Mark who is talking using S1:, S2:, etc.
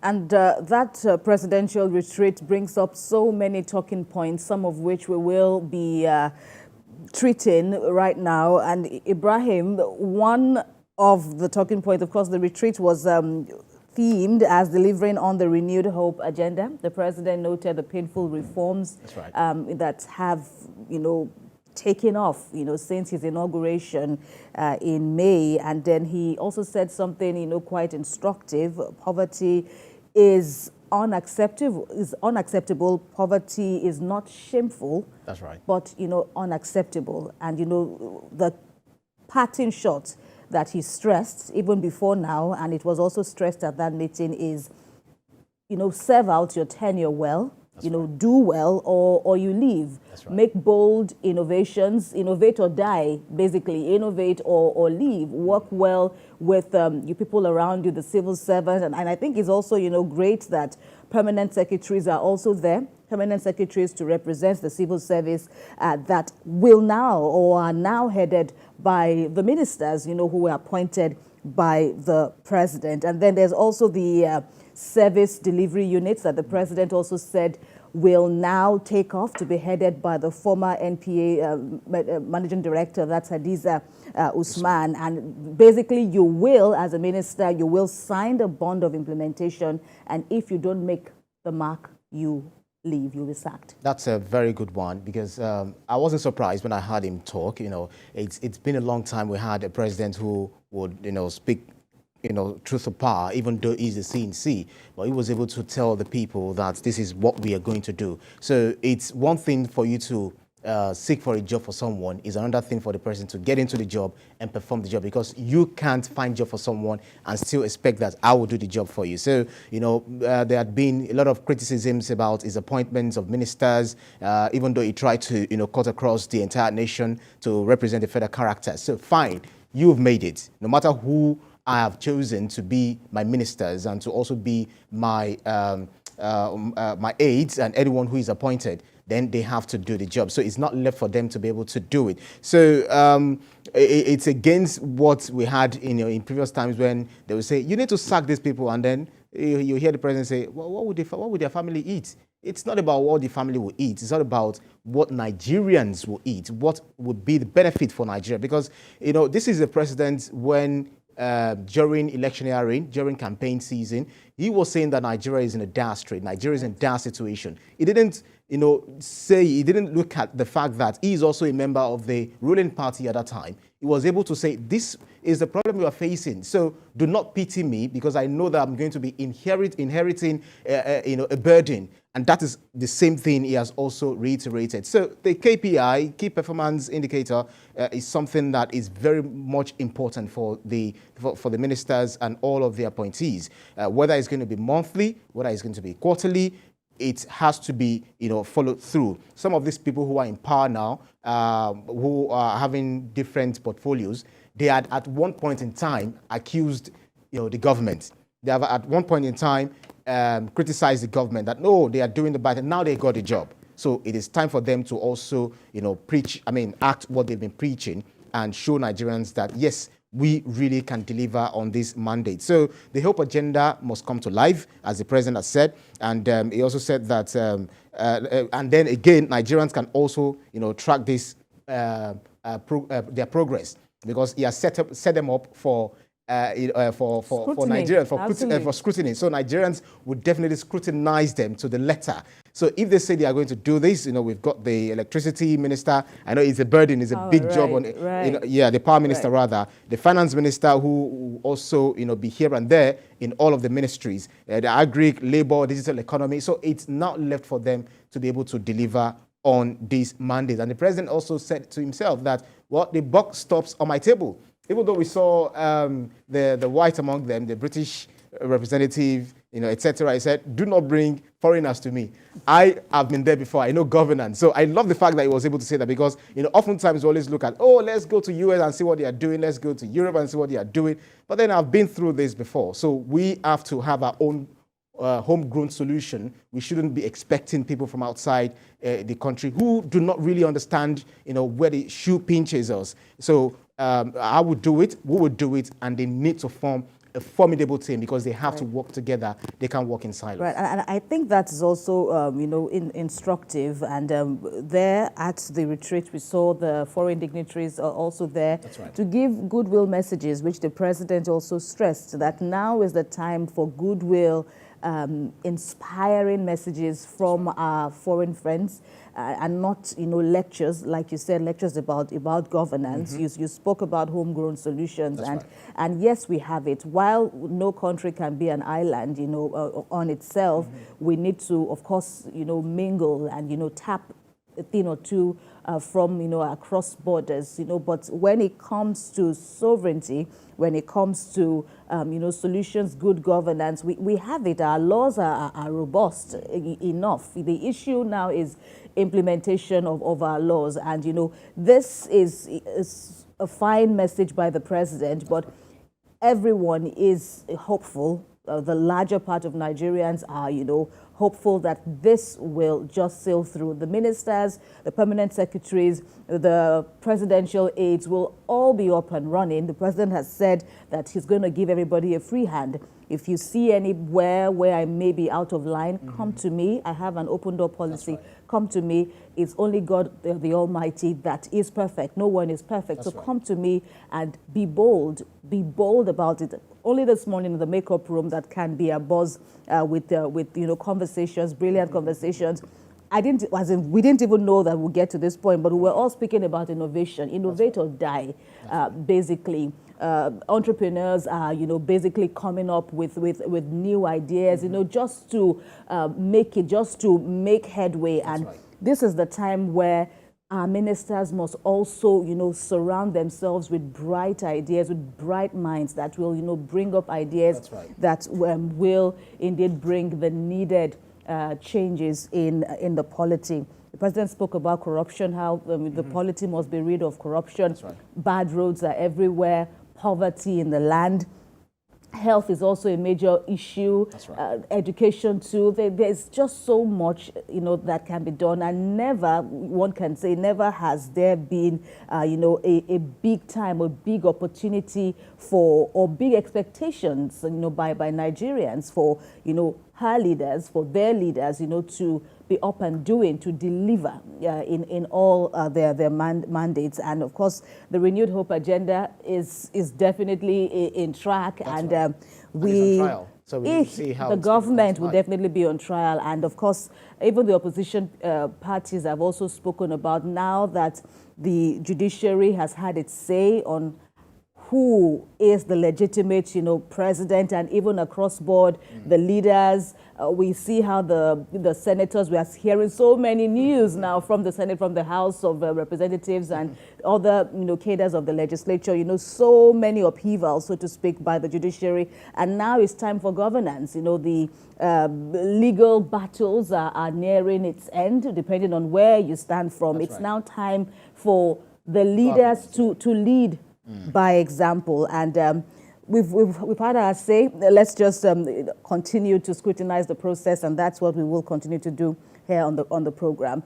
S1: And that presidential retreat brings up so many talking points, some of which we will be treating right now. And Ibrahim, one of the talking points, of course, the retreat was themed as delivering on the renewed hope agenda. The president noted the painful reforms that have, taken off, since his inauguration in May. And then he also said something, quite instructive. Poverty is unacceptable. Poverty is not shameful.
S2: That's right.
S1: But, unacceptable. And, the parting shot that he stressed even before now, and it was also stressed at that meeting, is, serve out your tenure well. Do well or you leave. Right. Make bold innovations, innovate or die, basically. Innovate or leave. Work well with you people around you, the civil servants. And I think it's also, great that permanent secretaries are also there. Permanent secretaries to represent the civil service that will now or are now headed by the ministers, who were appointed by the president. And then there's also the service delivery units that the president also said will now take off to be headed by the former NPA managing director, that's Hadiza Usman. And basically you will, as a minister, you will sign the bond of implementation. And if you don't make the mark, you leave, you'll be sacked.
S2: That's a very good one, because I wasn't surprised when I heard him talk. It's been a long time we had a president who would, speak truth of power, even though he's the CNC, but he was able to tell the people that this is what we are going to do. So it's one thing for you to seek for a job for someone, is another thing for the person to get into the job and perform the job, because you can't find job for someone and still expect that I will do the job for you. So, there had been a lot of criticisms about his appointments of ministers, even though he tried to, cut across the entire nation to represent the federal character. So fine, you've made it. No matter who I have chosen to be my ministers and to also be my my aides and anyone who is appointed, then they have to do the job. So it's not left for them to be able to do it. So it's against what we had in previous times, when they would say, you need to sack these people, and then you hear the president say, well, what would their family eat? It's not about what the family will eat. It's not about what Nigerians will eat, what would be the benefit for Nigeria. Because, this is the president when during electioneering, during campaign season, he was saying that Nigeria is in a dire strait. Nigeria is in a dire situation. He didn't, he didn't look at the fact that he is also a member of the ruling party at that time. He was able to say, this is the problem we are facing. So do not pity me, because I know that I'm going to be inheriting, a burden. And that is the same thing he has also reiterated. So the KPI, key performance indicator, is something that is very much important for the ministers and all of the appointees. Whether it's going to be monthly, whether it's going to be quarterly, it has to be, followed through. Some of these people who are in power now, who are having different portfolios, they had at one point in time accused, the government. They have at one point in time criticized the government that, no, they are doing the bad, and now they got a job. So it is time for them to also, act what they've been preaching and show Nigerians that, yes, we really can deliver on this mandate. So the Hope Agenda must come to life, as the president has said. And he also said that, and then again, Nigerians can also, track this, their progress, because he has set them up for Nigeria, for scrutiny. So Nigerians would definitely scrutinize them to the letter. So if they say they are going to do this, we've got the electricity minister. I know it's a burden, it's a big job on, the power minister rather, the finance minister, who also, be here and there in all of the ministries, the agri, labor, digital economy. So it's not left for them to be able to deliver on these mandates. And the president also said to himself that, well, the buck stops on my table. Even though we saw the white among them, the British representative, etc., he said, do not bring foreigners to me. I have been there before. I know governance. So I love the fact that he was able to say that, because, oftentimes we always look at, oh, let's go to US and see what they are doing. Let's go to Europe and see what they are doing. But then I've been through this before. So we have to have our own homegrown solution. We shouldn't be expecting people from outside the country who do not really understand, where the shoe pinches us. So I would do it, we would do it, and they need to form a formidable team because they have to work together. They can't work in silos.
S1: Right, and I think that is also, instructive. And there at the retreat, we saw the foreign dignitaries are also there to give goodwill messages, which the president also stressed that now is the time for goodwill, inspiring messages from our foreign friends, and not, lectures, like you said, lectures about governance. You spoke about homegrown solutions, and yes, we have it. While no country can be an island, on itself, we need to, of course, mingle and tap a thing or two from across borders, but when it comes to sovereignty, when it comes to solutions, good governance, we have it. Our laws are robust enough. The issue now is implementation of our laws, and this is a fine message by the president, but everyone is hopeful. The larger part of Nigerians are, hopeful that this will just sail through. The ministers, the permanent secretaries, the presidential aides will all be up and running. The president has said that he's going to give everybody a free hand. If you see anywhere where I may be out of line, come to me. I have an open door policy. Come to me. It's only God, the Almighty, that is perfect. No one is perfect. So come to me and be bold. Be bold about it. Only this morning in the makeup room that can be a buzz with conversations, brilliant conversations. We didn't even know that we'll get to this point, but we were all speaking about innovation, innovate or die, basically. Entrepreneurs are, basically coming up with new ideas, just to make headway. And this is the time where our ministers must also, surround themselves with bright ideas, with bright minds that will, bring up ideas that will indeed bring the needed changes in the polity. The president spoke about corruption, how the polity must be rid of corruption. Bad roads are everywhere, poverty in the land. Health is also a major issue. Education too. There's just so much, that can be done, and never, one can say, never has there been, a big time or big opportunity or big expectations, by Nigerians for, her leaders, for their leaders, to be up and doing, to deliver in all their mandates. And of course, the renewed hope agenda is definitely in track, and we.
S2: So we see how
S1: the government will definitely be on trial. And of course, even the opposition parties have also spoken about now that the judiciary has had its say on who is the legitimate, president, and even across board, the leaders. We see how the senators, we are hearing so many news now from the Senate, from the House of Representatives and other, cadres of the legislature, so many upheavals, so to speak, by the judiciary. And now it's time for governance. The legal battles are nearing its end, depending on where you stand from. It's now time for the leaders to lead by example, and we've had our say. Let's just continue to scrutinize the process, and that's what we will continue to do here on the program.